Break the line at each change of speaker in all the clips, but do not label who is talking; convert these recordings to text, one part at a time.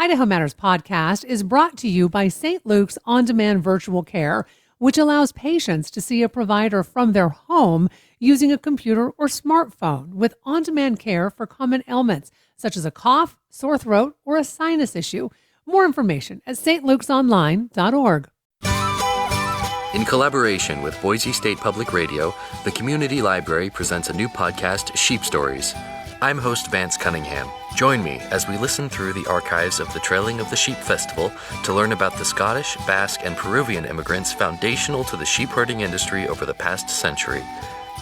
Idaho Matters podcast is brought to you by St. Luke's On Demand Virtual Care, which allows patients to see a provider from their home using a computer or smartphone with on demand care for common ailments such as a cough, sore throat, or a sinus issue. More information at stluke'sonline.org.
In collaboration with Boise State Public Radio, the Community Library presents a new podcast, Sheep Stories. I'm host Vance Cunningham. Join me as we listen through the archives of the Trailing of the Sheep Festival to learn about the Scottish, Basque, and Peruvian immigrants foundational to the sheep herding industry over the past century.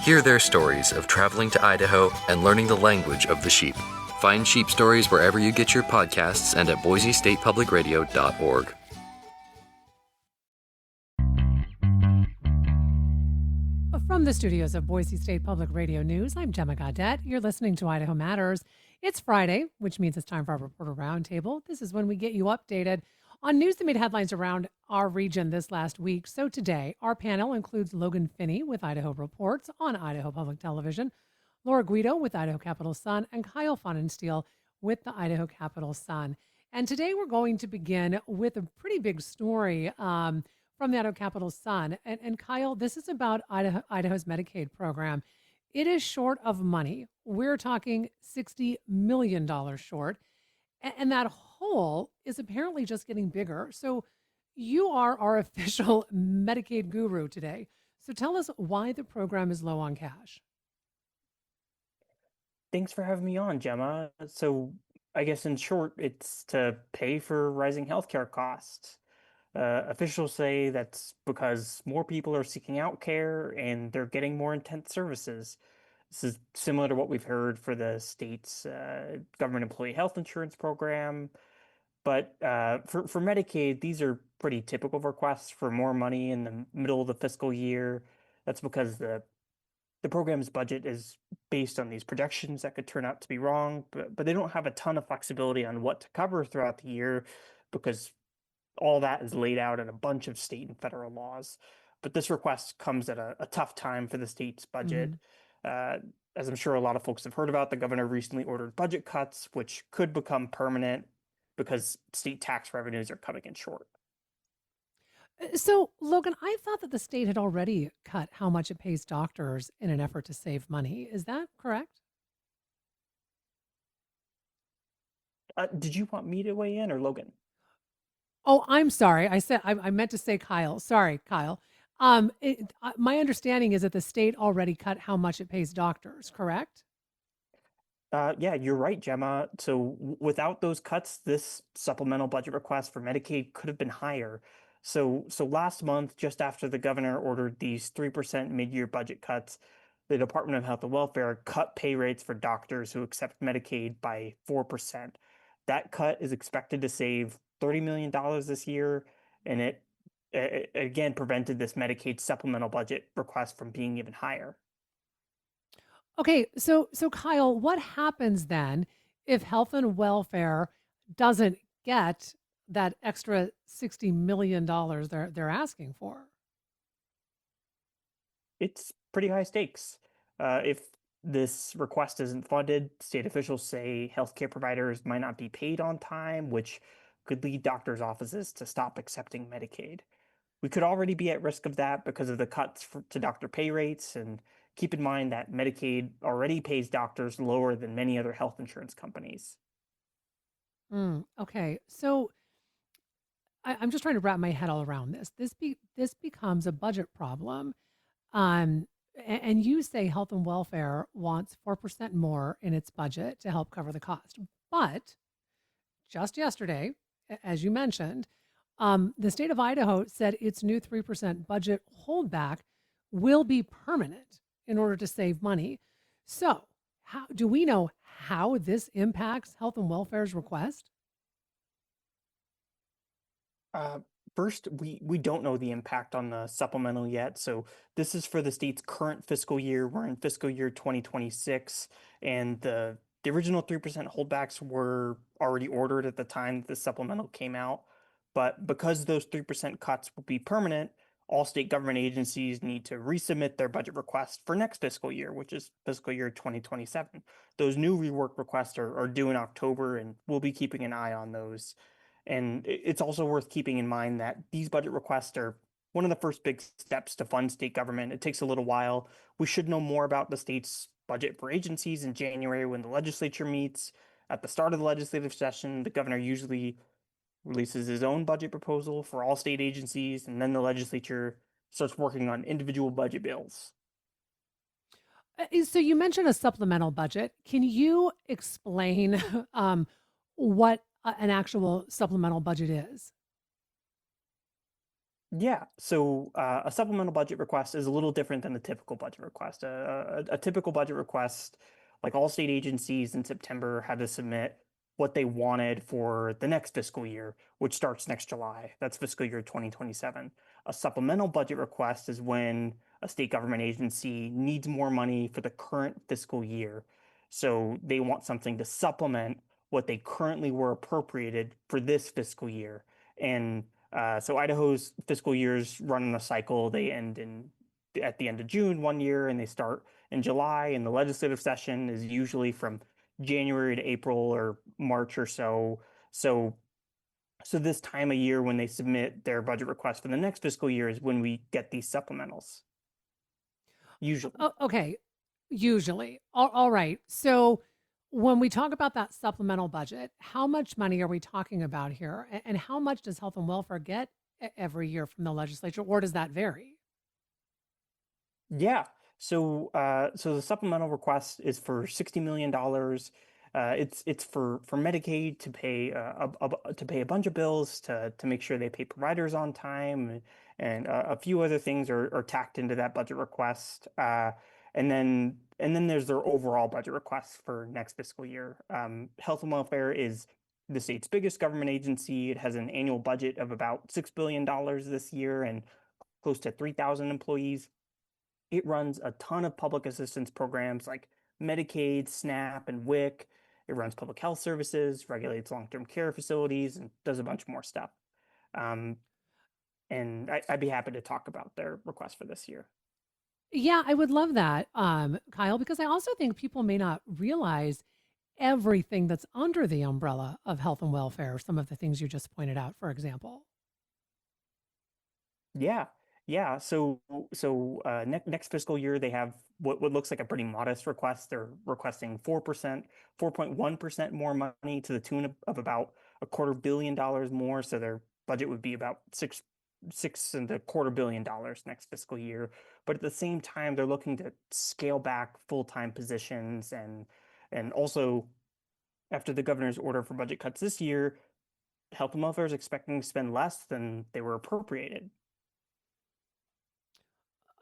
Hear their stories of traveling to Idaho and learning the language of the sheep. Find Sheep Stories wherever you get your podcasts and at boisestatepublicradio.org.
From the studios of Boise State Public Radio News, I'm Gemma Gaudette. You're listening to Idaho Matters. It's Friday, which means it's time for our Reporter Roundtable. This is when we get you updated on news that made headlines around our region this last week. So today, our panel includes Logan Finney with Idaho Reports on Idaho Public Television, Laura Guido with Idaho Capital Sun, and Kyle Fonenstiel with the Idaho Capital Sun. And today we're going to begin with a pretty big story from the Idaho Capital Sun. And Kyle, this is about Idaho's Medicaid program. It is short of money. We're talking $60 million short. And that hole is apparently just getting bigger. So you are our official Medicaid guru today. So tell us why the program is low on cash.
Thanks for having me on, Gemma. So I guess in short, it's to pay for rising healthcare costs. Officials say that's because more people are seeking out care and they're getting more intense services. This is similar to what we've heard for the state's government employee health insurance program. But for Medicaid, these are pretty typical requests for more money in the middle of the fiscal year. That's because the program's budget is based on these projections that could turn out to be wrong, but they don't have a ton of flexibility on what to cover throughout the year because all that is laid out in a bunch of state and federal laws. But this request comes at a tough time for the state's budget. As I'm sure a lot of folks have heard about, the governor recently ordered budget cuts, which could become permanent because state tax revenues are coming in short.
So, Logan, I thought that the state had already cut how much it pays doctors in an effort to save money. Is that correct?
Did you want me to weigh in or Logan?
Oh, I'm sorry. I meant to say Kyle. Sorry, Kyle. My understanding is that the state already cut how much it pays doctors, correct?
Yeah, you're right, Gemma. So without those cuts, this supplemental budget request for Medicaid could have been higher. So last month, just after the governor ordered these 3% mid-year budget cuts, the Department of Health and Welfare cut pay rates for doctors who accept Medicaid by 4%. That cut is expected to save $30 million this year, and it again prevented this Medicaid supplemental budget request from being even higher.
Okay, so Kyle, what happens then if health and welfare doesn't get that extra $60 million they're asking for?
It's pretty high stakes. If this request isn't funded, state officials say healthcare providers might not be paid on time, which could lead doctors' offices to stop accepting Medicaid. We could already be at risk of that because of the cuts to doctor pay rates, and keep in mind that Medicaid already pays doctors lower than many other health insurance companies.
Okay, so I'm just trying to wrap my head all around this. This becomes a budget problem. And you say health and welfare wants 4% more in its budget to help cover the cost. But just yesterday, as you mentioned, the state of Idaho said its new 3% budget holdback will be permanent in order to save money. So, how do we know how this impacts health and welfare's request?
Uh, First, we don't know the impact on the supplemental yet. So this is for the state's current fiscal year. We're in fiscal year 2026, and the original 3% holdbacks were already ordered at the time that the supplemental came out. But because those 3% cuts will be permanent, all state government agencies need to resubmit their budget request for next fiscal year, which is fiscal year 2027. Those new rework requests are due in October, and we'll be keeping an eye on those. And it's also worth keeping in mind that these budget requests are one of the first big steps to fund state government. It takes a little while. We should know more about the state's budget for agencies in January when the legislature meets. At the start of the legislative session, the governor usually releases his own budget proposal for all state agencies, and then the legislature starts working on individual budget bills.
So you mentioned a supplemental budget. Can you explain what an actual supplemental budget is?
Yeah, so a supplemental budget request is a little different than a typical budget request. A typical budget request, like all state agencies in September, had to submit what they wanted for the next fiscal year, which starts next July. That's fiscal year 2027. A supplemental budget request is when a state government agency needs more money for the current fiscal year. So they want something to supplement what they currently were appropriated for this fiscal year. And so Idaho's fiscal years run in a cycle. They end in at the end of June one year, and they start in July. And the legislative session is usually from January to April or March or so. So so this time of year when they submit their budget request for the next fiscal year is when we get these supplementals, usually.
Okay, usually. All right. So when we talk about that supplemental budget, how much money are we talking about here? And how much does health and welfare get every year from the legislature, or does that vary?
Yeah. So the supplemental request is for $60 million. It's for Medicaid to pay to pay a bunch of bills to make sure they pay providers on time, and a few other things are tacked into that budget request. And then there's their overall budget request for next fiscal year. Health and welfare is the state's biggest government agency. It has an annual budget of about $6 billion this year and close to 3,000 employees. It runs a ton of public assistance programs like Medicaid, SNAP, and WIC. It runs public health services, regulates long-term care facilities, and does a bunch more stuff. Um, and I'd be happy to talk about their request for this year.
Yeah, I would love that, Kyle, because I also think people may not realize everything that's under the umbrella of health and welfare, some of the things you just pointed out, for example.
Yeah, yeah. So next fiscal year they have what looks like a pretty modest request. They're requesting 4%, 4.1% more money to the tune of about $250 million more. So their budget would be about $6.25 billion next fiscal year. But at the same time, they're looking to scale back full-time positions and also after the governor's order for budget cuts this year, health and welfare is expecting to spend less than they were appropriated.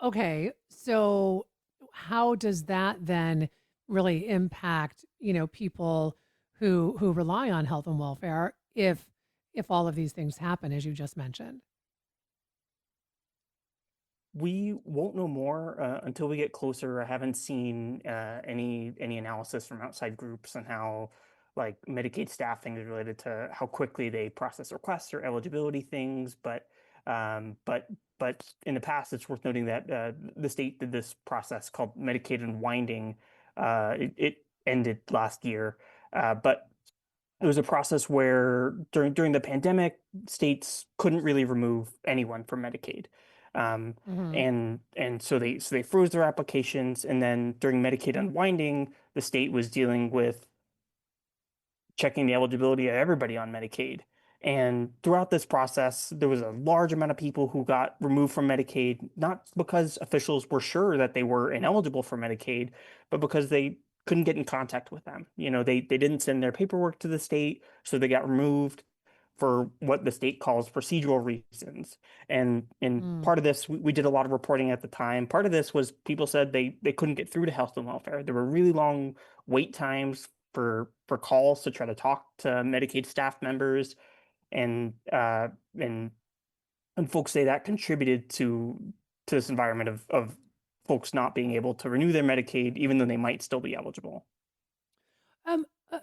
Okay, so how does that then really impact, people who rely on health and welfare if all of these things happen as you just mentioned?
We won't know more until we get closer. I haven't seen any analysis from outside groups on how like Medicaid staffing is related to how quickly they process requests or eligibility things. Um, but but in the past, it's worth noting that the state did this process called Medicaid unwinding. It ended last year, but it was a process where during the pandemic, states couldn't really remove anyone from Medicaid. Um,
Hmm.
and so they froze their applications, and then during Medicaid unwinding, the state was dealing with checking the eligibility of everybody on Medicaid. And throughout this process, there was a large amount of people who got removed from Medicaid, not because officials were sure that they were ineligible for Medicaid, but because they couldn't get in contact with them. They didn't send their paperwork to the state, so they got removed for what the state calls procedural reasons. And
Mm.
part of this, we did a lot of reporting at the time. Part of this was people said they couldn't get through to health and welfare. There were really long wait times for calls to try to talk to Medicaid staff members, and uh, and and folks say that contributed to this environment of folks not being able to renew their Medicaid even though they might still be eligible.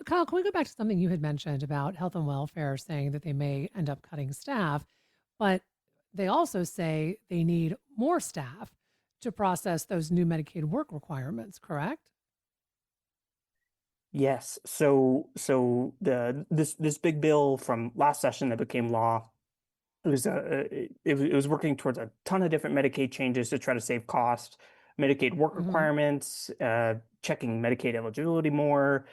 Kyle, can we go back to something you had mentioned about health and welfare saying that they may end up cutting staff, but they also say they need more staff to process those new Medicaid work requirements, correct?
Yes. So this big bill from last session that became law, it was working towards a ton of different Medicaid changes to try to save cost, Medicaid work
Hmm.
requirements, checking Medicaid eligibility more,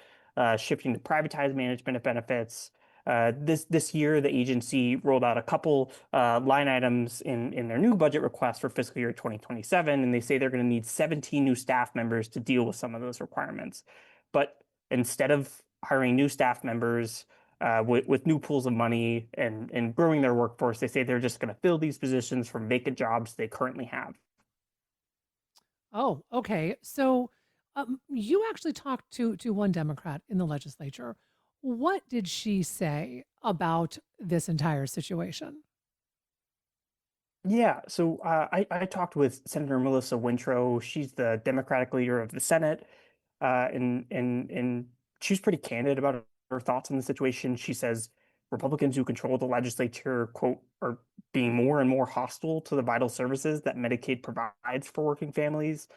shifting to privatized management of benefits. This year, the agency rolled out a couple line items in their new budget request for fiscal year 2027, and they say they're going to need 17 new staff members to deal with some of those requirements. But instead of hiring new staff members, with new pools of money and growing their workforce, they say they're just going to fill these positions from vacant jobs they currently have.
Oh, okay. So you actually talked to one Democrat in the legislature. What did she say about this entire situation?
Yeah, so I talked with Senator Melissa Wintrow. She's the Democratic leader of the Senate, and she's pretty candid about her thoughts on the situation. She says Republicans who control the legislature, quote, are being more and more hostile to the vital services that Medicaid provides for working families.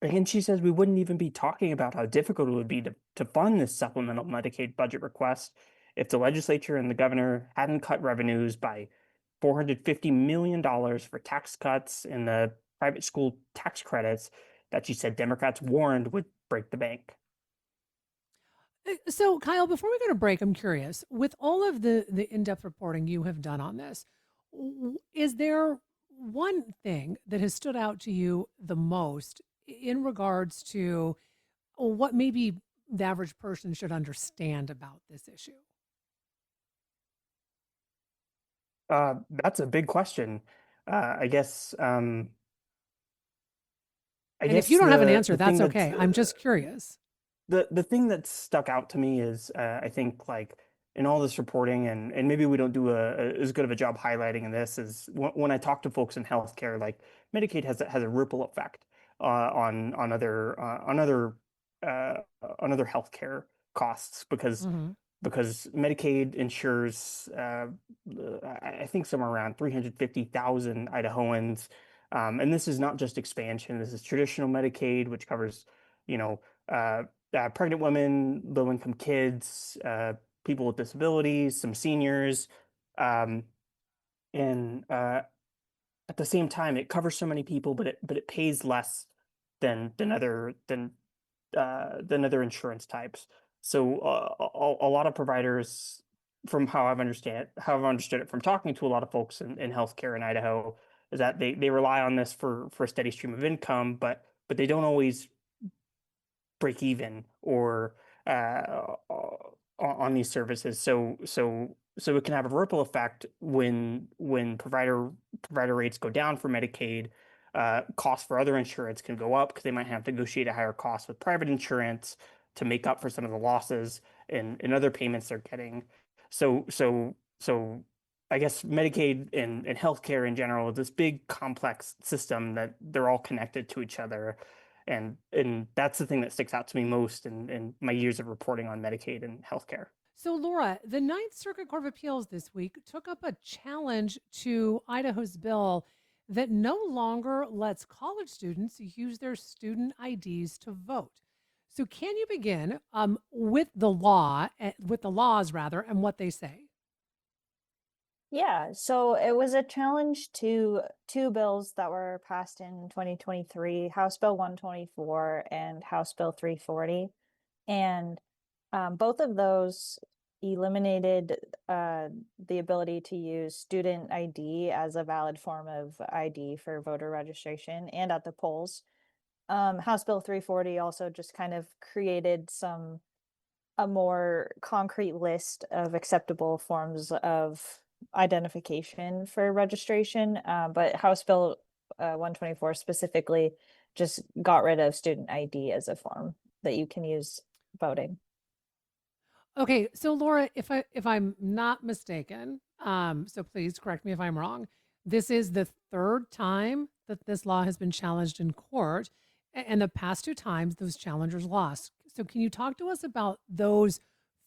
And she says we wouldn't even be talking about how difficult it would be to fund this supplemental Medicaid budget request if the legislature and the governor hadn't cut revenues by $450 million for tax cuts and the private school tax credits that she said Democrats warned would break the bank.
So, Kyle, before we go to break, I'm curious, with all of the in-depth reporting you have done on this, is there one thing that has stood out to you the most in regards to what maybe the average person should understand about this issue?
That's a big question. Uh, I guess um, I
And if you
guess
don't have an answer,
the thing
that's
that's
okay. I'm just curious.
the thing that stuck out to me is I think like in all this reporting and maybe we don't do as good of a job highlighting in this is when I talk to folks in healthcare, like Medicaid has a ripple effect on uh, on other healthcare costs
Hmm.
because Medicaid insures I think somewhere around 350,000 Idahoans. And this is not just expansion. This is traditional Medicaid, which covers, you know, uh, pregnant women, low-income kids, people with disabilities, some seniors, um, and at the same time, it covers so many people, but it pays less than other insurance types. So a lot of providers, from how I've understood it from talking to a lot of folks in healthcare in Idaho, is that they rely on this for a steady stream of income, but they don't always break even or on these services. So it can have a ripple effect when provider rates go down for Medicaid. Costs for other insurance can go up because they might have to negotiate a higher cost with private insurance to make up for some of the losses in other payments they're getting. So I guess Medicaid and healthcare in general is this big complex system that they're all connected to each other. And that's the thing that sticks out to me most in my years of reporting on Medicaid and healthcare.
So, Laura, the Ninth Circuit Court of Appeals this week took up a challenge to Idaho's bill that no longer lets college students use their student IDs to vote. So, can you begin with the with the laws rather, and what they say?
Yeah, so it was a challenge to two bills that were passed in 2023, House Bill 124 and House Bill 340. And both of those eliminated the ability to use student ID as a valid form of ID for voter registration and at the polls. House Bill 340 also just kind of created a more concrete list of acceptable forms of identification for registration. But House Bill 124 specifically just got rid of student ID as a form that you can use voting.
Okay, so Laura, if I'm not mistaken, so please correct me if I'm wrong. This is the third time that this law has been challenged in court, and the past two times those challengers lost. So can you talk to us about those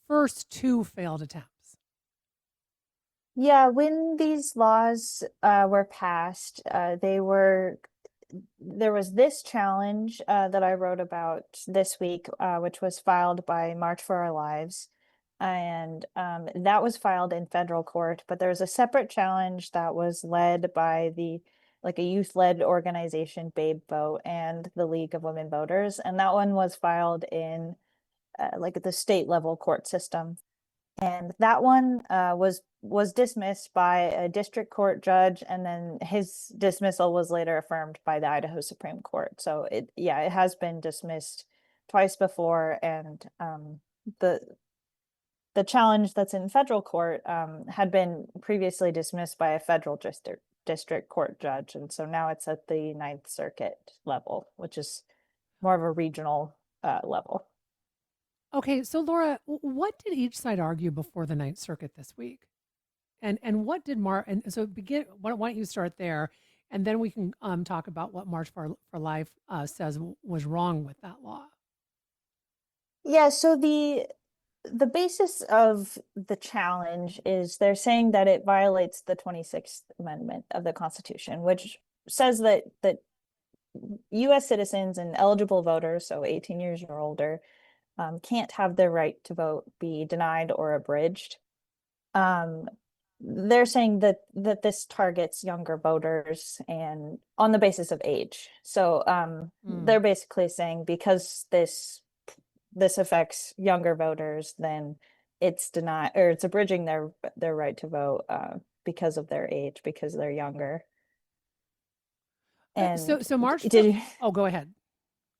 first two failed attempts?
Yeah, when these laws were passed, there was this challenge that I wrote about this week, which was filed by March for Our Lives. And that was filed in federal court, but there was a separate challenge that was led by like a youth-led organization, Babe Vote, and the League of Women Voters. And that one was filed in like the state level court system. And that one was dismissed by a district court judge, and then his dismissal was later affirmed by the Idaho Supreme Court. So it has been dismissed twice before, and the the challenge that's in federal court had been previously dismissed by a federal district court judge, and so now it's at the Ninth Circuit level, which is more of a regional level.
Okay, so Laura, what did each side argue before the Ninth Circuit this week? And what did and so begin, why don't you start there, and then we can talk about what March for Life says was wrong with that law.
Yeah, so the basis of the challenge is they're saying that it violates the 26th Amendment of the Constitution, which says that US citizens and eligible voters, so 18 years or older, can't have their right to vote be denied or abridged. They're saying that this targets younger voters and on the basis of age. So they're basically saying because this affects younger voters, then it's abridging their right to vote because of their age, because they're younger. And
So March
did you?
Oh, go ahead.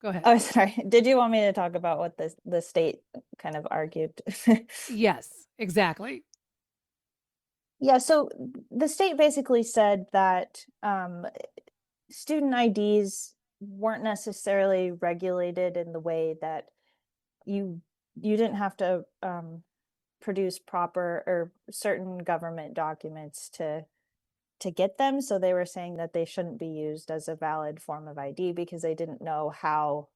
Go ahead.
Oh, sorry. Did you want me to talk about what the state kind of argued?
Yes, exactly.
Yeah, so the state basically said that student IDs weren't necessarily regulated in the way that you didn't have to produce proper or certain government documents to get them. So they were saying that they shouldn't be used as a valid form of ID because they didn't know how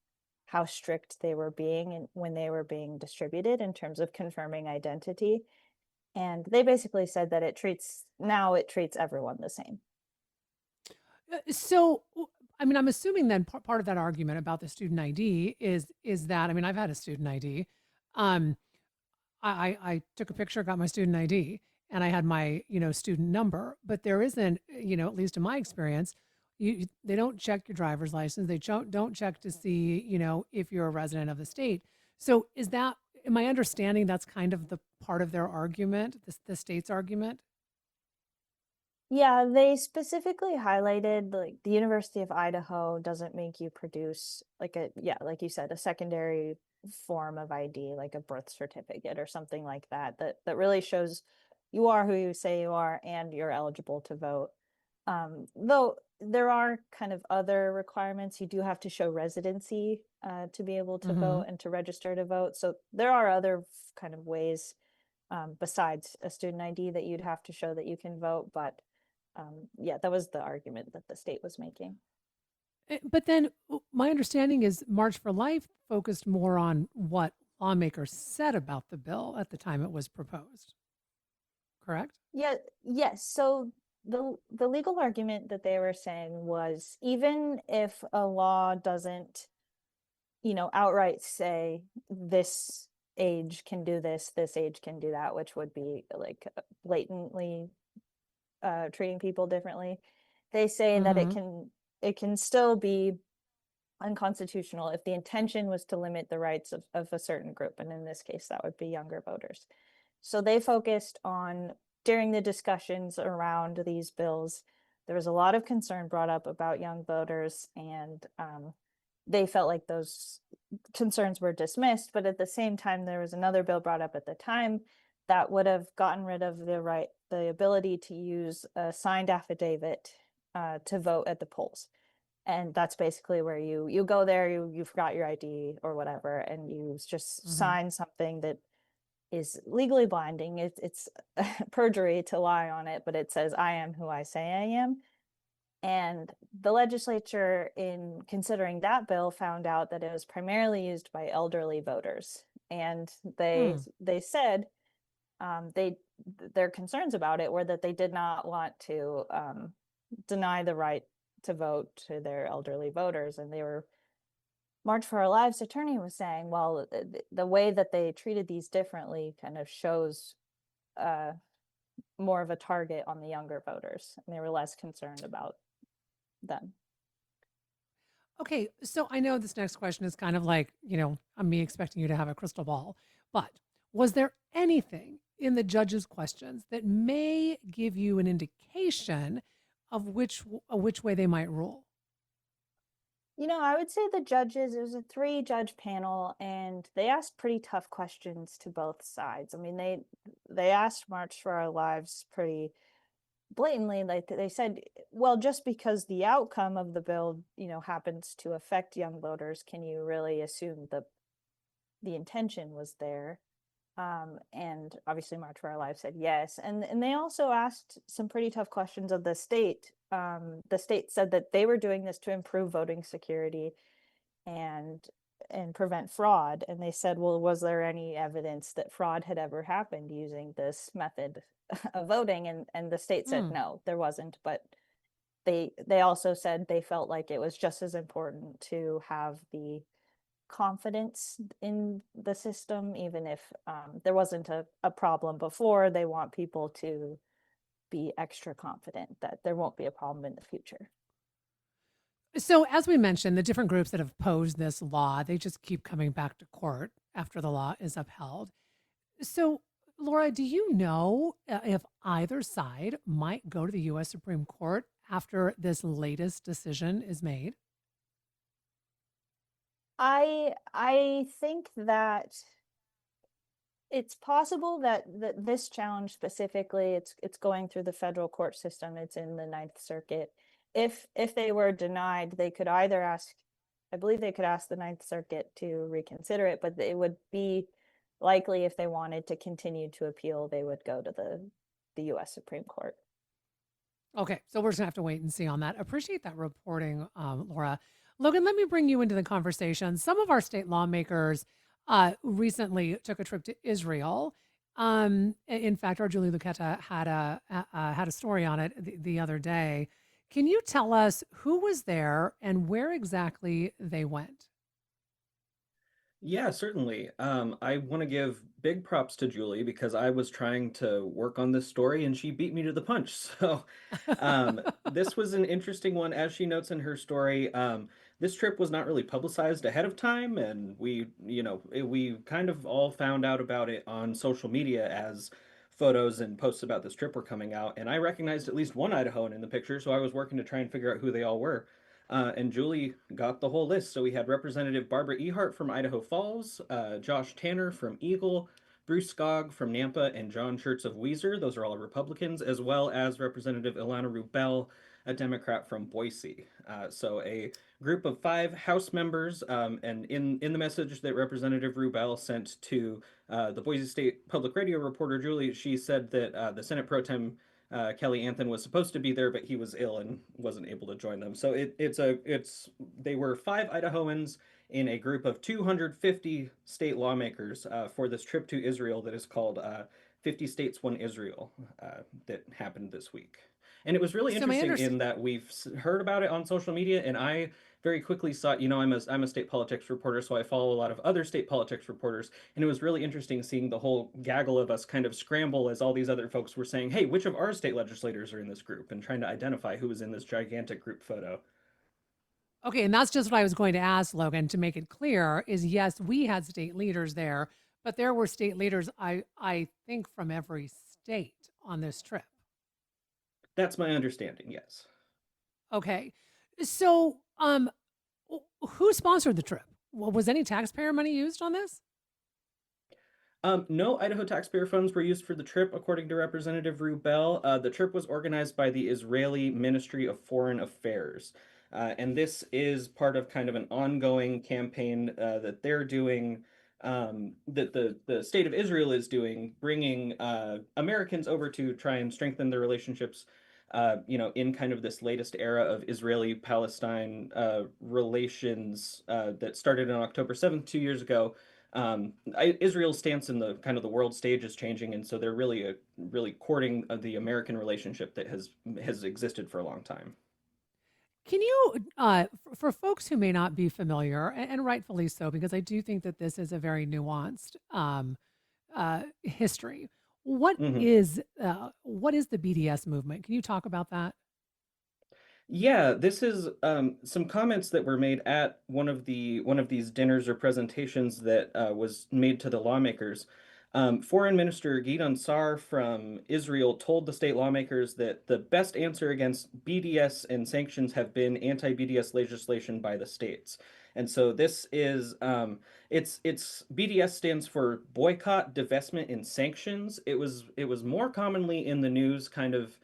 strict they were being and when they were being distributed in terms of confirming identity. And they basically said that it treats everyone the same.
So, I mean, I'm assuming then part of that argument about the student ID is that, I mean, I've had a student ID. Um, I took a picture, got my student ID, and I had my student number. But there isn't, at least in my experience, they don't check your driver's license. They don't check to see if you're a resident of the state. So is that, am I understanding that's kind of the part of their argument, the state's argument?
Yeah, they specifically highlighted like the University of Idaho doesn't make you produce like you said, a secondary form of ID, like a birth certificate or something like that, that really shows you are who you say you are and you're eligible to vote. Though there are kind of other requirements. You do have to show residency to be able to
Mm-hmm.
vote and to register to vote. So there are other kind of ways besides a student ID that you'd have to show that you can vote. But yeah, that was the argument that the state was making.
But then my understanding is March for Life focused more on what lawmakers said about the bill at the time it was proposed. Correct?
Yeah, yes. So the legal argument that they were saying was even if a law doesn't, outright say this age can do this age can do that, which would be like blatantly treating people differently. They say that
Mm-hmm.
it can still be unconstitutional if the intention was to limit the rights of a certain group, and in this case that would be younger voters. So they focused on, during the discussions around these bills, there was a lot of concern brought up about young voters, and they felt like those concerns were dismissed. But at the same time, there was another bill brought up at the time that would have gotten rid of the ability to use a signed affidavit to vote at the polls. And that's basically where you go there, you forgot your ID or whatever, and you just
Mm-hmm.
sign something that is legally binding. It's perjury to lie on it, but it says I am who I say I am. And the legislature, in considering that bill, found out that it was primarily used by elderly voters, and they said their concerns about it were that they did not want to deny the right to vote to their elderly voters. And they were March for Our Lives attorney was saying, well, the way that they treated these differently kind of shows uh, more of a target on the younger voters, and they were less concerned about them.
Okay, so I know this next question is kind of like, I'm me expecting you to have a crystal ball, but was there anything in the judge's questions that may give you an indication of which way they might rule?
I would say the judges, it was a 3-judge panel, and they asked pretty tough questions to both sides. I mean, they asked March for Our Lives pretty blatantly. Like they said, well, just because the outcome of the bill, happens to affect young voters, can you really assume the intention was there? And obviously March for Our Lives said yes. And they also asked some pretty tough questions of the state. The state said that they were doing this to improve voting security and prevent fraud. And they said, well, was there any evidence that fraud had ever happened using this method of voting? And the state said
Hmm.
no, there wasn't. But they also said they felt like it was just as important to have the confidence in the system, even if there wasn't a problem before. They want people to be extra confident that there won't be a problem in the future.
So, as we mentioned, the different groups that have posed this law, they just keep coming back to court after the law is upheld. So, Laura, do you know if either side might go to the U.S. Supreme Court after this latest decision is made?
I think that it's possible that this challenge specifically, it's going through the federal court system. It's in the Ninth Circuit. If they were denied, they could either ask, I believe they could ask the Ninth Circuit to reconsider it, but it would be likely, if they wanted to continue to appeal, they would go to the U.S. Supreme Court.
Okay, so we're just gonna have to wait and see on that. Appreciate that reporting, Laura. Logan, let me bring you into the conversation. Some of our state lawmakers recently took a trip to Israel. In fact, our Julie Luqueta had a story on it the other day. Can you tell us who was there and where exactly they went?
Yeah, certainly. I want to give big props to Julie because I was trying to work on this story and she beat me to the punch. So, this was an interesting one. As she notes in her story, this trip was not really publicized ahead of time, and we kind of all found out about it on social media as photos and posts about this trip were coming out. And I recognized at least one Idahoan in the picture, so I was working to try and figure out who they all were. And Julie got the whole list. So we had Representative Barbara Ehart from Idaho Falls, Josh Tanner from Eagle, Bruce Skog from Nampa, and John Schertz of Weiser. Those are all Republicans, as well as Representative Ilana Rubel, a Democrat from Boise. So a group of 5 House members. And in the message that Representative Rubel sent to the Boise State Public Radio reporter Julie, she said that the Senate Pro Tem Kelly Anthon was supposed to be there, but he was ill and wasn't able to join them. So they were 5 Idahoans in a group of 250 state lawmakers for this trip to Israel that is called 50 States One Israel that happened this week. And it was really
So my
interesting
understanding.
in that we've heard about it on social media, and I very quickly saw, I'm a state politics reporter, so I follow a lot of other state politics reporters, and it was really interesting seeing the whole gaggle of us kind of scramble as all these other folks were saying, hey, which of our state legislators are in this group, and trying to identify who was in this gigantic group photo.
Okay, and that's just what I was going to ask, Logan, to make it clear is yes, we had state leaders there, but there were state leaders, I think, from every state on this trip.
That's my understanding, yes.
Okay. So, who sponsored the trip? Was any taxpayer money used on this?
No Idaho taxpayer funds were used for the trip, according to Representative Rubel. The trip was organized by the Israeli Ministry of Foreign Affairs. And this is part of kind of an ongoing campaign that they're doing, that the state of Israel is doing, bringing Americans over to try and strengthen their relationships, in kind of this latest era of Israeli-Palestine relations that started on October 7th, 2 years ago. Israel's stance in the kind of the world stage is changing, and so they're really courting the American relationship that has existed for a long time.
Can you, for folks who may not be familiar, and rightfully so, because I do think that this is a very nuanced history.
Mhm.
What is the BDS movement? Can you talk about that?
Yeah, this is some comments that were made at one of these dinners or presentations that was made to the lawmakers. Foreign Minister Gideon Sar from Israel told the state lawmakers that the best answer against BDS and sanctions have been anti-BDS legislation by the states. And so this is it's BDS stands for boycott, divestment, and sanctions. It was more commonly in the news kind of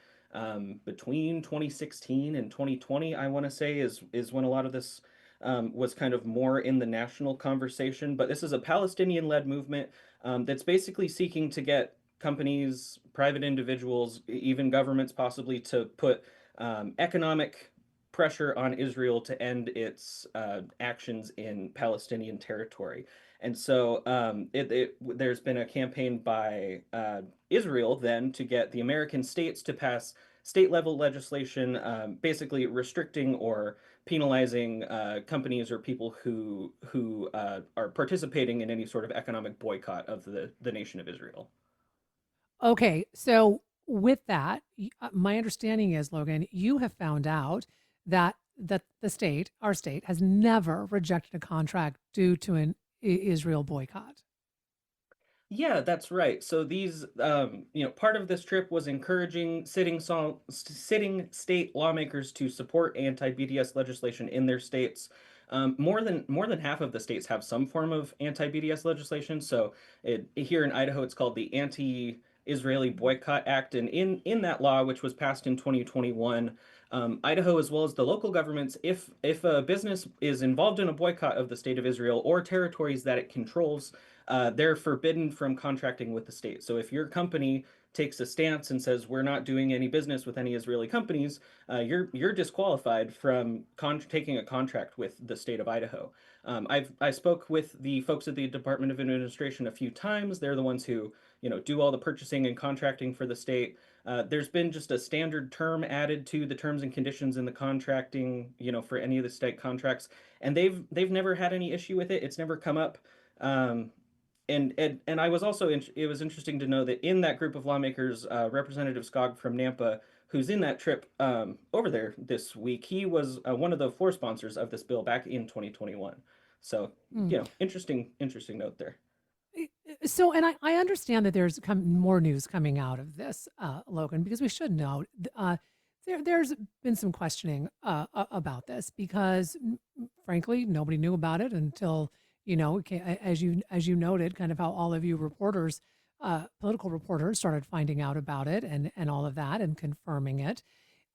between 2016 and 2020, I want to say, is when a lot of this was kind of more in the national conversation. But this is a Palestinian-led movement that's basically seeking to get companies, private individuals, even governments possibly to put economic pressure on Israel to end its actions in Palestinian territory. And so there's been a campaign by Israel then to get the American states to pass state level legislation, basically restricting or penalizing companies or people who are participating in any sort of economic boycott of the nation of Israel.
Okay, so with that, my understanding is, Logan, you have found out that the state, our state, has never rejected a contract due to an Israel boycott.
Yeah, that's right. So these, part of this trip was encouraging sitting state lawmakers to support anti-BDS legislation in their states. More than half of the states have some form of anti-BDS legislation. So here in Idaho, it's called the Anti-Israeli Boycott Act, and in that law, which was passed in 2021. Idaho, as well as the local governments, if a business is involved in a boycott of the state of Israel or territories that it controls, they're forbidden from contracting with the state. So if your company takes a stance and says we're not doing any business with any Israeli companies, you're disqualified from taking a contract with the state of Idaho. I spoke with the folks at the Department of Administration a few times. They're the ones who do all the purchasing and contracting for the state. There's been just a standard term added to the terms and conditions in the contracting, for any of the state contracts, and they've never had any issue with it. It's never come up. Um, and I was also it was interesting to know that in that group of lawmakers, Representative Skog from Nampa, who's in that trip over there this week, he was one of the floor sponsors of this bill back in 2021. So
Hmm.
interesting note there.
So, and I understand that there's more news coming out of this, Logan, because we should know there's been some questioning about this because, frankly, nobody knew about it until as you noted, kind of how all of you reporters, political reporters, started finding out about it and all of that and confirming it.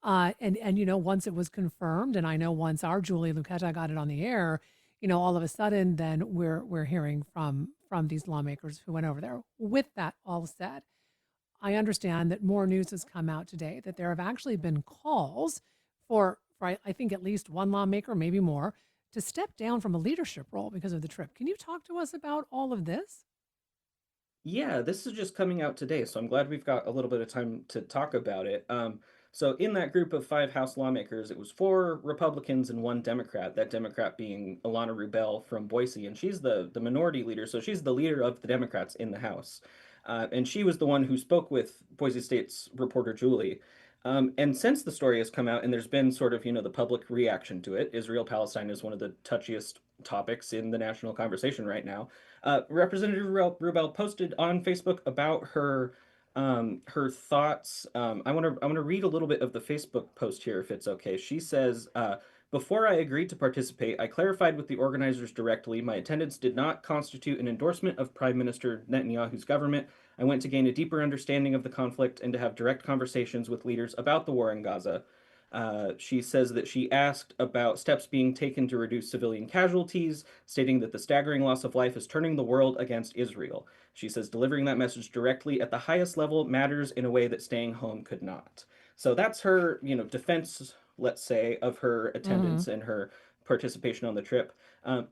And once it was confirmed, and I know once our Julie Lucetta got it on the air, all of a sudden, then we're hearing from these lawmakers who went over there. With that all said, I understand that more news has come out today that there have actually been calls for I think at least one lawmaker, maybe more, to step down from a leadership role because of the trip. Can you talk to us about all of this?
Yeah, this is just coming out today, so I'm glad we've got a little bit of time to talk about it. So in that group of five House lawmakers, it was four Republicans and one Democrat. That Democrat being Ilana Rubel from Boise, and she's the minority leader, so she's the leader of the Democrats in the House. And she was the one who spoke with Boise State's reporter Julie. And since the story has come out, and there's been sort of the public reaction to it, Israel Palestine is one of the touchiest topics in the national conversation right now. Representative Rubel posted on Facebook about her thoughts. I want to read a little bit of the Facebook post here, if it's okay. She says, "Before I agreed to participate, I clarified with the organizers directly. My attendance did not constitute an endorsement of Prime Minister Netanyahu's government. I went to gain a deeper understanding of the conflict and to have direct conversations with leaders about the war in Gaza." She says that she asked about steps being taken to reduce civilian casualties, stating that the staggering loss of life is turning the world against Israel. She says delivering that message directly at the highest level matters in a way that staying home could not. So that's her, defense, let's say, of her
Mm-hmm.
attendance and her participation on the trip.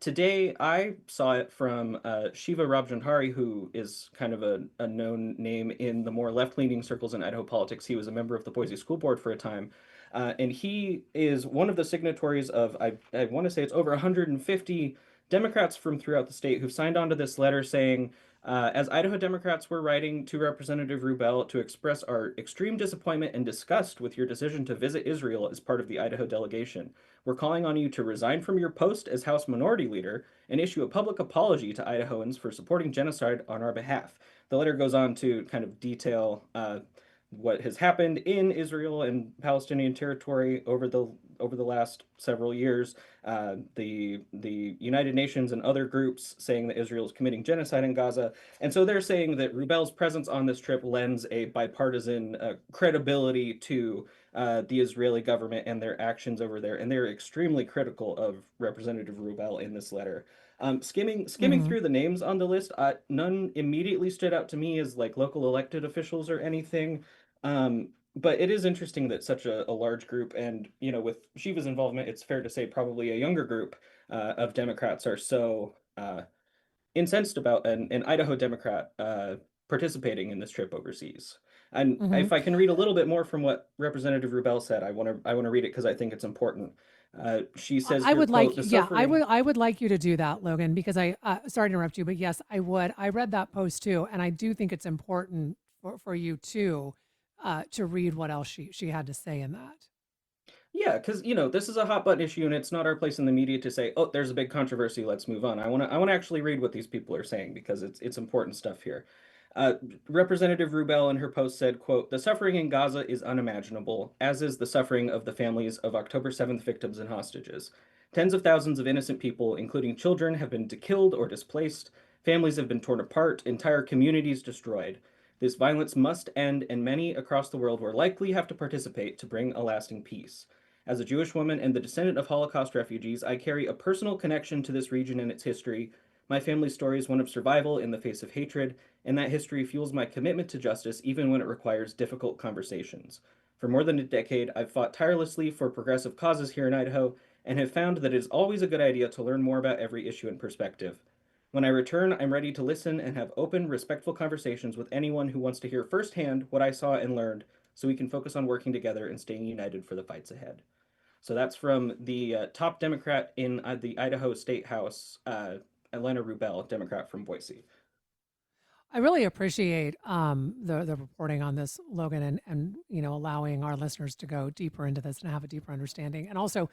Today, I saw it from Shiva Rabjandhari, who is kind of a known name in the more left-leaning circles in Idaho politics. He was a member of the Boise School Board for a time. And he is one of the signatories of, I want to say it's over 150 Democrats from throughout the state who've signed on to this letter saying, as Idaho Democrats, we're writing to Representative Rubel to express our extreme disappointment and disgust with your decision to visit Israel as part of the Idaho delegation. We're calling on you to resign from your post as House Minority Leader and issue a public apology to Idahoans for supporting genocide on our behalf. The letter goes on to kind of detail what has happened in Israel and Palestinian territory over the last several years. The United Nations and other groups saying that Israel is committing genocide in Gaza, and so they're saying that Rubel's presence on this trip lends a bipartisan credibility to the Israeli government and their actions over there, and they're extremely critical of Representative Rubel in this letter. Skimming
Mhm.
through the names on the list, none immediately stood out to me as like local elected officials or anything. But it is interesting that such a large group, and with Shiva's involvement, it's fair to say probably a younger group of Democrats are so incensed about an Idaho Democrat participating in this trip overseas. And
Mhm.
if I can read a little bit more from what Representative Rubel said, I want to read it because I think it's important. She says
I
here,
would like,
quote, "The
yeah,
suffering."
I would like you to do that, Logan, because sorry to interrupt you, but yes, I would. I read that post too, and I do think it's important for you too, to read what else she had to say in that.
Yeah, because this is a hot button issue, and it's not our place in the media to say, "Oh, there's a big controversy. Let's move on." I want to actually read what these people are saying because it's important stuff here. Uh, Representative Rubel in her post said, "Quote: The suffering in Gaza is unimaginable, as is the suffering of the families of October 7th victims and hostages. Tens of thousands of innocent people, including children, have been killed or displaced. Families have been torn apart. Entire communities destroyed. This violence must end, and many across the world will likely have to participate to bring a lasting peace." As a Jewish woman and the descendant of Holocaust refugees, I carry a personal connection to this region and its history. My family's story is one of survival in the face of hatred, and that history fuels my commitment to justice even when it requires difficult conversations. For more than a decade, I've fought tirelessly for progressive causes here in Idaho and have found that it is always a good idea to learn more about every issue and perspective. When I return, I'm ready to listen and have open, respectful conversations with anyone who wants to hear firsthand what I saw and learned so we can focus on working together and staying united for the fights ahead. So that's from the top Democrat in the Idaho State House, Elena Rubel, Democrat from Boise.
I really appreciate the reporting on this, Logan, and allowing our listeners to go deeper into this and have a deeper understanding, and also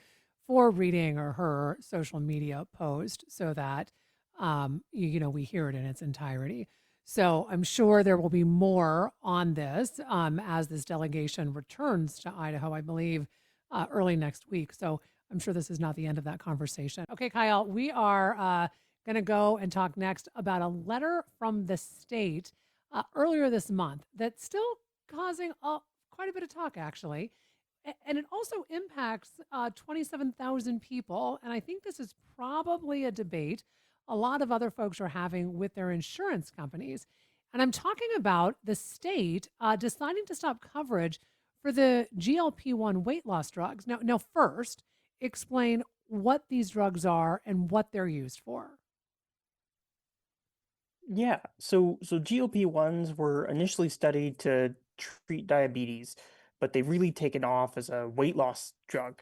for reading or her social media post so that we hear it in its entirety. So I'm sure there will be more on this as this delegation returns to Idaho, I believe, early next week. So I'm sure this is not the end of that conversation. Okay, Kyle, we are going to go and talk next about a letter from the state earlier this month that's still causing quite a bit of talk, actually. And it also impacts 27,000 people. And I think this is probably a debate a lot of other folks are having with their insurance companies. And I'm talking about the state deciding to stop coverage for the GLP-1 weight loss drugs. Now, first, explain what these drugs are and what they're used for.
Yeah, so GLP-1s were initially studied to treat diabetes, but they've really taken off as a weight loss drug.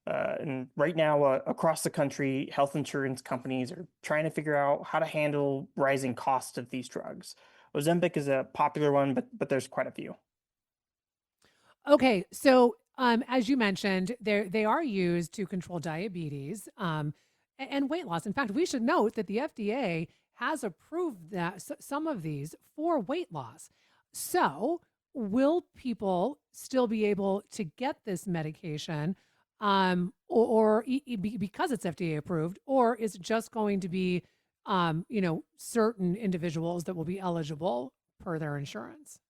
And right now, across the country, health insurance companies are trying to figure out how to handle rising costs of these drugs. Ozempic is a popular one, but there's quite a few.
Okay, so as you mentioned, they are used to control diabetes and weight loss. In fact, we should note that the FDA has approved that some of these for weight loss. So, will people still be able to get this medication, because it's FDA approved, or is it just going to be, certain individuals that will be eligible per their insurance?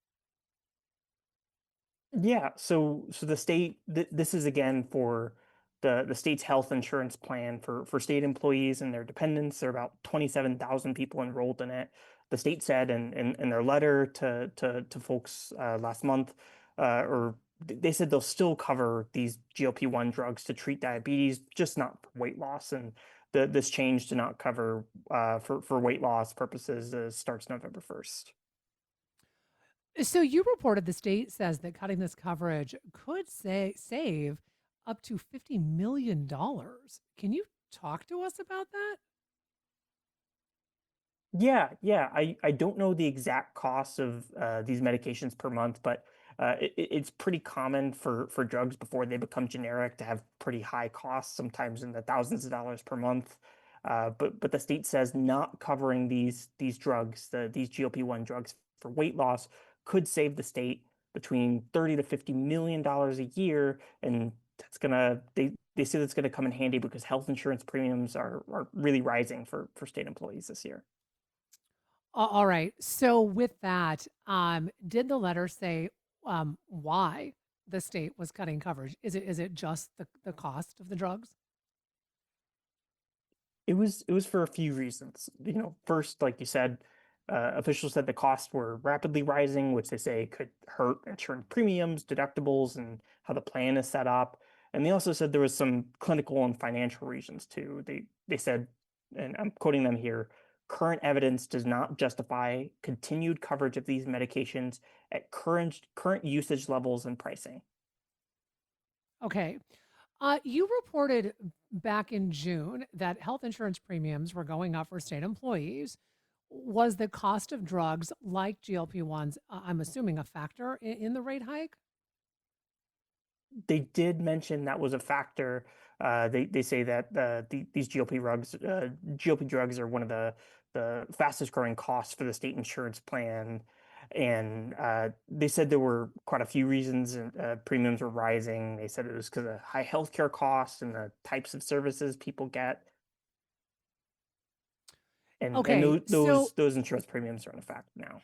Yeah, so the state this is again for the state's health insurance plan for state employees and their dependents. There are about 27,000 people enrolled in it. The state said in their letter to folks last month or they said they'll still cover these GLP-1 drugs to treat diabetes, just not for weight loss. And this change to not cover for weight loss purposes starts November 1st.
So you reported the state says that cutting this coverage could save up to $50 million. Can you talk to us about that?
Yeah. I don't know the exact cost of these medications per month, but it's pretty common for drugs before they become generic to have pretty high costs, sometimes in the thousands of dollars per month. But the state says not covering these drugs, these GLP-1 drugs for weight loss, could save the state between 30 to $50 million a year, and they say that's gonna come in handy because health insurance premiums are really rising for state employees this year.
All right. So with that, did the letter say why the state was cutting coverage? Is it just the cost of the drugs?
It was for a few reasons. First, like you said, officials said the costs were rapidly rising, which they say could hurt insurance premiums, deductibles, and how the plan is set up. And they also said there was some clinical and financial reasons too. They said, and I'm quoting them here, current evidence does not justify continued coverage of these medications at current usage levels and pricing.
Okay. You reported back in June that health insurance premiums were going up for state employees. Was the cost of drugs like GLP-1s, I'm assuming, a factor in the rate hike?
They did mention that was a factor. They say that these GLP drugs are one of the fastest growing costs for the state insurance plan, and they said there were quite a few reasons premiums were rising. They said it was because of high healthcare costs and the types of services people get, and
Okay,
those insurance premiums are in effect now.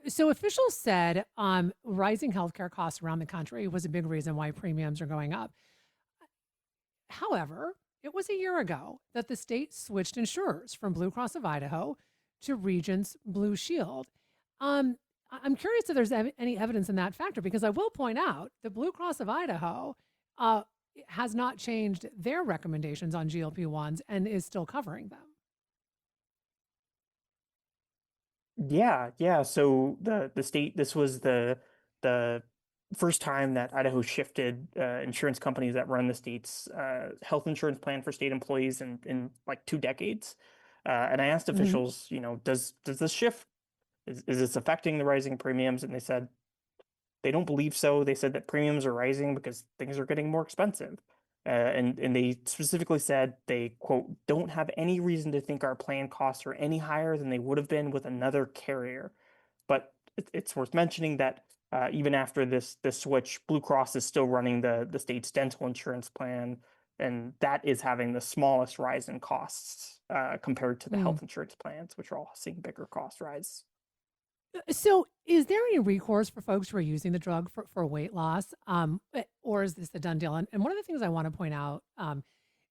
so officials said rising healthcare costs around the country was a big reason why premiums are going up. However, it was a year ago that the state switched insurers from Blue Cross of Idaho to Regence Blue Shield. I'm curious if there's any evidence in that factor, because I will point out that Blue Cross of Idaho uh, has not changed their recommendations on GLP-1s and is still covering them.
Yeah. So the state, this was the first time that Idaho shifted insurance companies that run the state's health insurance plan for state employees in like 2 decades. And I asked
Mhm.
officials, does this shift, is this affecting the rising premiums? And they said they don't believe so. They said that premiums are rising because things are getting more expensive. And they specifically said they, quote, don't have any reason to think our plan costs are any higher than they would have been with another carrier. But it's worth mentioning that even after this switch, Blue Cross is still running the state's dental insurance plan, and that is having the smallest rise in costs compared to the
Mm.
health insurance plans, which are all seeing bigger cost rise.
So, is there any recourse for folks who are using the drug for weight loss, or is this a done deal? And one of the things I want to point out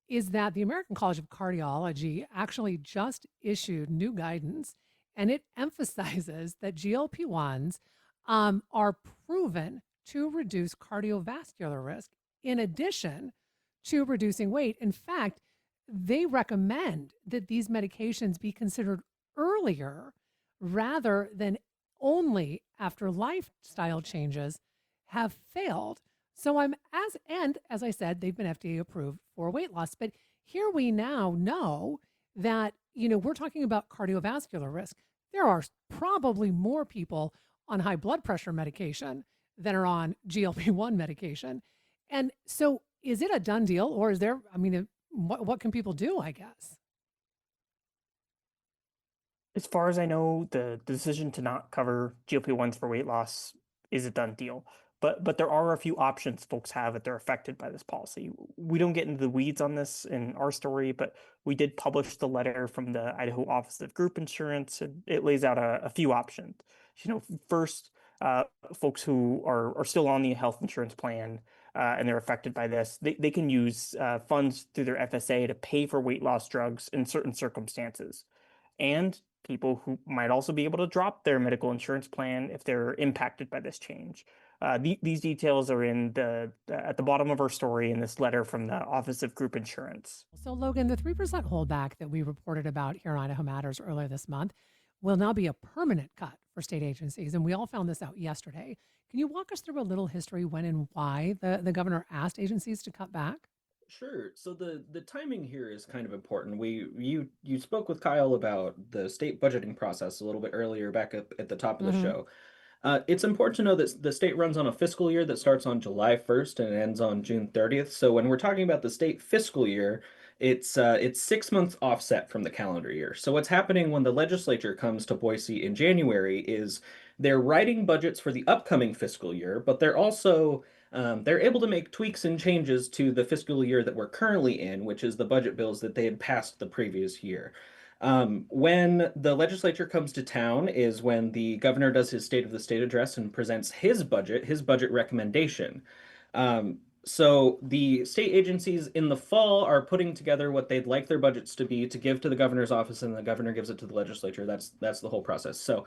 is that the American College of Cardiology actually just issued new guidance, and it emphasizes that GLP-1s are proven to reduce cardiovascular risk in addition to reducing weight. In fact, they recommend that these medications be considered earlier rather than only after lifestyle changes have failed. So as I said, they've been FDA approved for weight loss. But here we now know that, we're talking about cardiovascular risk. There are probably more people on high blood pressure medication than are on GLP-1 medication. And so is it a done deal, or is there, what can people do, I guess?
As far as I know, the decision to not cover GLP-1s for weight loss is a done deal. But there are a few options folks have if they're affected by this policy. We don't get into the weeds on this in our story, but we did publish the letter from the Idaho Office of Group Insurance, and it lays out a few options. First, folks who are still on the health insurance plan and they're affected by this, they can use funds through their FSA to pay for weight loss drugs in certain circumstances. And people who might also be able to drop their medical insurance plan if they're impacted by this change. These details are in at the bottom of our story in this letter from the Office of Group Insurance.
So, Logan, the 3% holdback that we reported about here on Idaho Matters earlier this month will now be a permanent cut for state agencies. And we all found this out yesterday. Can you walk us through a little history when and why the governor asked agencies to cut back?
Sure. So the timing here is kind of important. You spoke with Kyle about the state budgeting process a little bit earlier back up at the top of the
Hmm.
show. It's important to know that the state runs on a fiscal year that starts on July 1st and ends on June 30th. So when we're talking about the state fiscal year, it's 6 months offset from the calendar year. So what's happening when the legislature comes to Boise in January is they're writing budgets for the upcoming fiscal year, but they're able to make tweaks and changes to the fiscal year that we're currently in, which is the budget bills that they had passed the previous year. When the legislature comes to town is when the governor does his State of the State address and presents his budget recommendation. So the state agencies in the fall are putting together what they'd like their budgets to be to give to the governor's office, and the governor gives it to the legislature. That's the whole process. So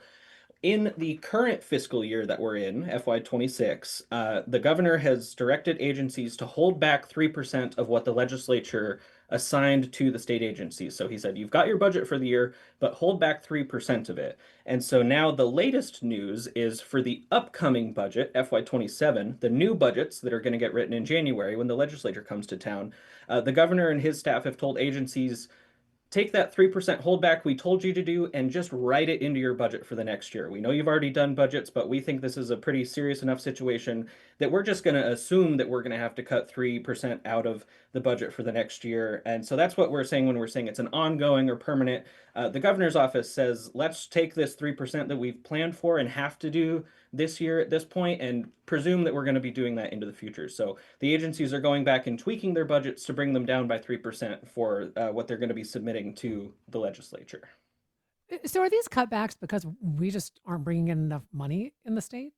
in the current fiscal year that we're in, FY26, the governor has directed agencies to hold back 3% of what the legislature assigned to the state agencies. So he said, you've got your budget for the year, but hold back 3% of it. And so now the latest news is for the upcoming budget, FY27, the new budgets that are going to get written in January when the legislature comes to town, the governor and his staff have told agencies take that 3% holdback we told you to do and just write it into your budget for the next year. We know you've already done budgets, but we think this is a pretty serious enough situation that we're just going to assume that we're going to have to cut 3% out of the budget for the next year. And so that's what we're saying when we're saying it's an ongoing or permanent. The governor's office says, let's take this 3% that we've planned for and have to do this year at this point and presume that we're going to be doing that into the future. So the agencies are going back and tweaking their budgets to bring them down by 3% for what they're going to be submitting to the legislature.
So, are these cutbacks because we just aren't bringing in enough money in the state?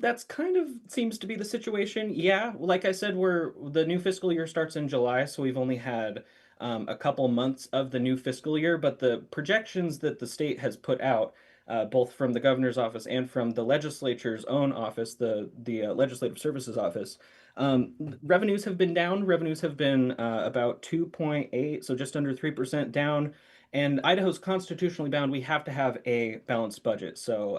That's kind of seems to be the situation. Yeah, like I said, the new fiscal year starts in July, so we've only had a couple months of the new fiscal year, but the projections that the state has put out, both from the governor's office and from the legislature's own office, the Legislative Services Office, revenues have been down. Revenues have been about 2.8, so just under 3% down. And Idaho's constitutionally bound. We have to have a balanced budget. So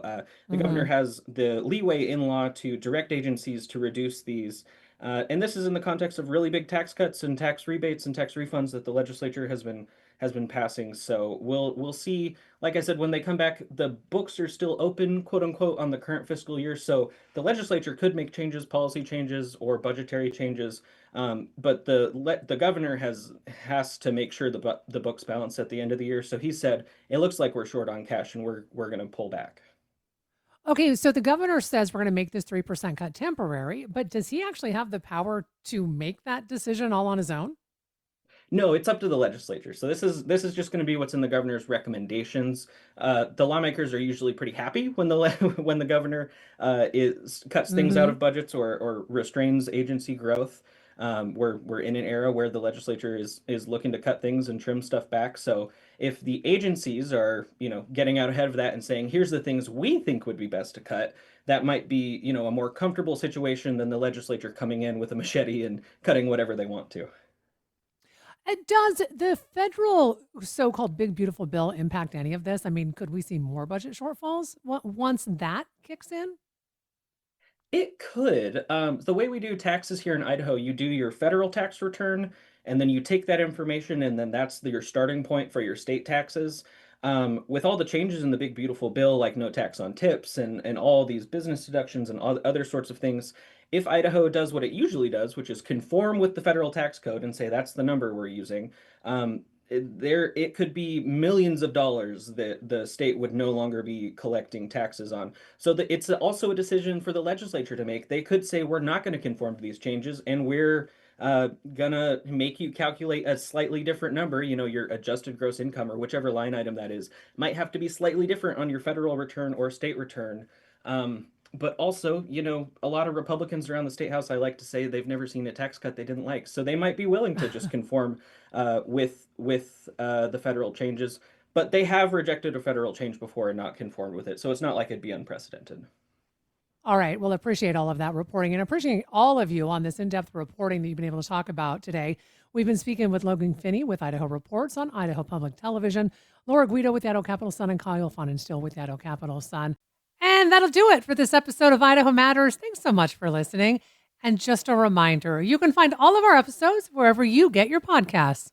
the governor
Hmm.
has the leeway in law to direct agencies to reduce these. And this is in the context of really big tax cuts and tax rebates and tax refunds that the legislature has been passing. So we'll see. Like I said, when they come back, the books are still open, quote unquote, on the current fiscal year. So the legislature could make changes, policy changes, or budgetary changes. But the governor has to make sure the books balance at the end of the year. So he said it looks like we're short on cash and we're going to pull back.
Okay, so the governor says we're going to make this 3% cut temporary, but does he actually have the power to make that decision all on his own?
No, it's up to the legislature. So this is just going to be what's in the governor's recommendations. The lawmakers are usually pretty happy when when the governor cuts things out
Hmm.
of budgets or restrains agency growth. We're in an era where the legislature is looking to cut things and trim stuff back. So if the agencies are getting out ahead of that and saying here's the things we think would be best to cut, that might be a more comfortable situation than the legislature coming in with a machete and cutting whatever they want to.
Does the federal so-called big beautiful bill impact any of this? I mean, could we see more budget shortfalls once that kicks in?
It could. The way we do taxes here in Idaho, you do your federal tax return, and then you take that information, and then that's your starting point for your state taxes. With all the changes in the big beautiful bill, like no tax on tips and all these business deductions and all other sorts of things, if Idaho does what it usually does, which is conform with the federal tax code and say that's the number we're using, it could be millions of dollars that the state would no longer be collecting taxes on. So that it's also a decision for the legislature to make. They could say we're not going to conform to these changes, and we're gonna make you calculate a slightly different number. Your adjusted gross income or whichever line item that is might have to be slightly different on your federal return or state return. But also, a lot of Republicans around the state house, I like to say they've never seen a tax cut they didn't like, so they might be willing to just conform with the federal changes. But they have rejected a federal change before and not conformed with it, so it's not like it'd be unprecedented.
All right. Well, appreciate all of that reporting and appreciate all of you on this in-depth reporting that you've been able to talk about today. We've been speaking with Logan Finney with Idaho Reports on Idaho Public Television, Laura Guido with the Idaho Capital Sun, and Kyle Still with the Idaho Capital Sun. And that'll do it for this episode of Idaho Matters. Thanks so much for listening. And just a reminder, you can find all of our episodes wherever you get your podcasts.